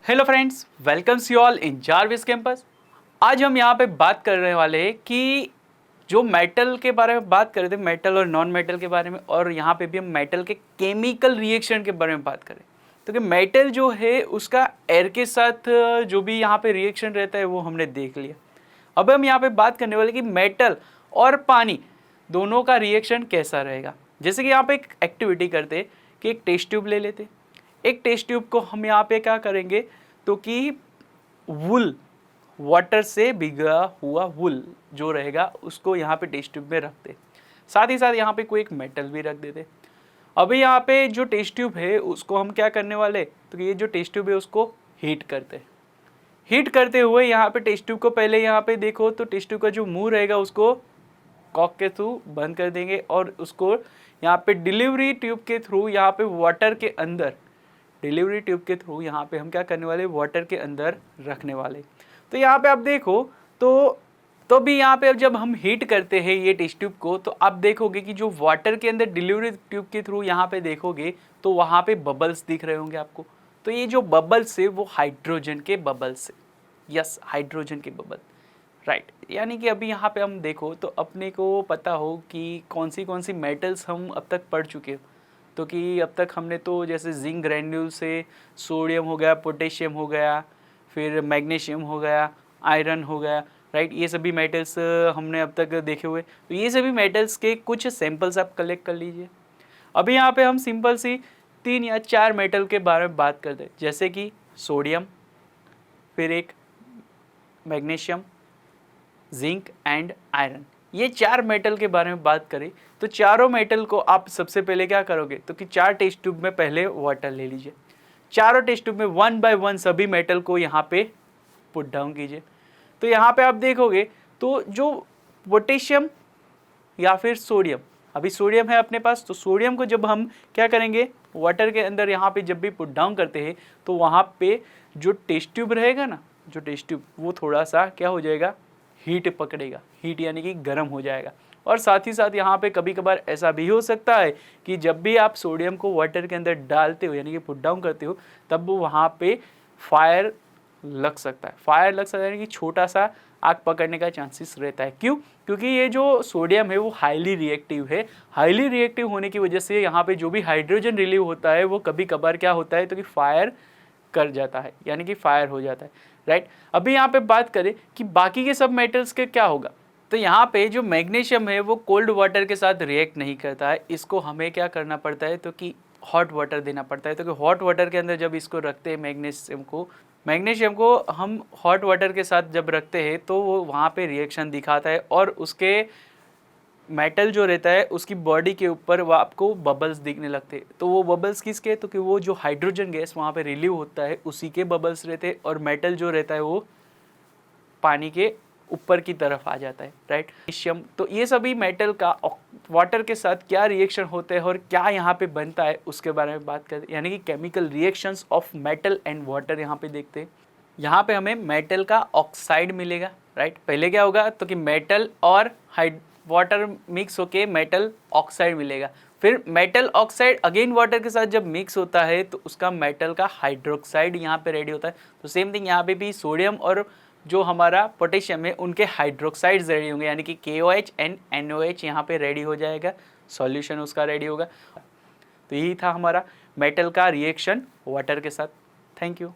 Hello friends, welcomes you all in Jarvis campus. आज हम यहाँ पे बात करने वाले हैं कि जो मेटल के बारे में बात कर रहे थे, मेटल और नॉन मेटल के बारे में, और यहाँ पे भी हम मेटल के केमिकल रिएक्शन के बारे में बात करें। तो कि मेटल जो है उसका एयर के साथ जो भी यहाँ पे रिएक्शन रहता है वो हमने देख लिया। अब हम यहाँ पे बात करने वाले कि मेटल और पानी दोनों का रिएक्शन कैसा रहेगा। जैसे कि यहाँ पे एक एक्टिविटी करते कि एक टेस्ट ट्यूब ले लेते। एक टेस्ट ट्यूब को हम यहाँ पे क्या करेंगे तो कि वुल, वाटर से भिगा हुआ वुल जो रहेगा उसको यहाँ पे टेस्ट ट्यूब में रखते, साथ ही साथ यहाँ पे कोई एक मेटल भी रख देते। अभी यहाँ पे जो टेस्ट ट्यूब है उसको हम क्या करने वाले तो ये जो टेस्ट ट्यूब है उसको हीट करते। हीट करते हुए यहाँ पे टेस्ट ट्यूब को पहले यहाँ पे देखो तो टेस्ट ट्यूब का जो मुंह रहेगा उसको कॉक के थ्रू बंद कर देंगे और उसको यहाँ पे डिलीवरी ट्यूब के थ्रू यहाँ पे वाटर के अंदर, डिलीवरी ट्यूब के थ्रू यहाँ पे हम क्या करने वाले वाटर के अंदर रखने वाले। तो यहाँ पे आप देखो तो भी यहाँ पे अब जब हम हीट करते हैं ये टेस्ट ट्यूब को तो आप देखोगे कि जो वाटर के अंदर डिलीवरी ट्यूब के थ्रू यहाँ पे देखोगे तो वहाँ पे बबल्स दिख रहे होंगे आपको। तो ये जो बबल्स है वो हाइड्रोजन के बबल्स है। यस, हाइड्रोजन के बबल, राइट। यानी कि अभी यहाँ पे हम देखो तो अपने को पता हो कि कौन सी मेटल्स हम अब तक पढ़ चुके हो। तो कि अब तक हमने तो जैसे जिंक ग्रैन्यूल से सोडियम हो गया, पोटेशियम हो गया, फिर मैग्नीशियम हो गया, आयरन हो गया, राइट। ये सभी मेटल्स हमने अब तक देखे हुए। तो ये सभी मेटल्स के कुछ सैंपल्स आप कलेक्ट कर लीजिए। अभी यहाँ पे हम सिंपल सी 3 या 4 मेटल के बारे में बात करते हैं, जैसे कि सोडियम, फिर एक मैग्नीशियम, जिंक एंड आयरन। ये 4 मेटल के बारे में बात करें तो चारों मेटल को आप सबसे पहले क्या करोगे तो कि 4 टेस्ट ट्यूब में पहले वाटर ले लीजिए। चारों टेस्ट ट्यूब में 1 बाय 1 सभी मेटल को यहाँ पे पुट डाउन कीजिए। तो यहाँ पे आप देखोगे तो जो पोटेशियम या फिर सोडियम, अभी सोडियम है अपने पास, तो सोडियम को जब हम क्या करेंगे वाटर के अंदर यहाँ पे जब भी पुट डाउन करते हैं तो वहाँ पे जो टेस्ट ट्यूब रहेगा ना, जो टेस्ट ट्यूब वो थोड़ा सा क्या हो जाएगा, हीट पकड़ेगा। हीट यानी कि गर्म हो जाएगा। और साथ ही साथ यहाँ पे कभी कभार ऐसा भी हो सकता है कि जब भी आप सोडियम को वाटर के अंदर डालते हो यानी कि पुट डाउन करते हो तब वहाँ पे फायर लग सकता है। फायर लग सकता है यानी कि छोटा सा आग पकड़ने का चांसेस रहता है। क्यों? क्योंकि ये जो सोडियम है वो हाईली रिएक्टिव है। हाईली रिएक्टिव होने की वजह से यहाँ पे जो भी हाइड्रोजन रिलीव होता है वो कभी कभार क्या होता है तो कि फायर कर जाता है, यानी कि फायर हो जाता है, राइट। अभी यहाँ पे बात करें कि बाकी के सब मेटल्स के क्या होगा तो यहाँ पे जो मैग्नीशियम है वो कोल्ड वाटर के साथ रिएक्ट नहीं करता है। इसको हमें क्या करना पड़ता है तो कि हॉट वाटर देना पड़ता है। तो कि हॉट वाटर के अंदर जब इसको रखते हैं मैग्नीशियम को हम हॉट वाटर के साथ जब रखते हैं तो वो वहाँ पे रिएक्शन दिखाता है और उसके मेटल जो रहता है उसकी बॉडी के ऊपर वो आपको बबल्स दिखने लगते हैं। तो वो बबल्स किसके, तो कि वो जो हाइड्रोजन गैस वहाँ पे रिलीव होता है उसी के बबल्स रहते हैं। और मेटल जो रहता है वो पानी के ऊपर की तरफ आ जाता है, राइट। मैग्नीशियम, तो ये सभी मेटल का वाटर के साथ क्या रिएक्शन होते हैं और क्या यहाँ पे बनता है उसके बारे में बात करते हैं, यानी कि chemical reactions of metal and water यहाँ पे देखते हैं। यहाँ पे हमें मेटल का ऑक्साइड मिलेगा, राइट। पहले क्या होगा तो कि मेटल और वाटर मिक्स होके मेटल ऑक्साइड मिलेगा। फिर मेटल ऑक्साइड अगेन वाटर के साथ जब मिक्स होता है तो उसका मेटल का हाइड्रोक्साइड यहाँ पे रेडी होता है। तो सेम थिंग यहाँ पे भी सोडियम और जो हमारा पोटेशियम है उनके हाइड्रोक्साइड्स रेडी होंगे, यानी कि KOH एंड NOH यहाँ पे रेडी हो जाएगा, सॉल्यूशन उसका रेडी होगा। तो यही था हमारा मेटल का रिएक्शन वाटर के साथ। Thank you.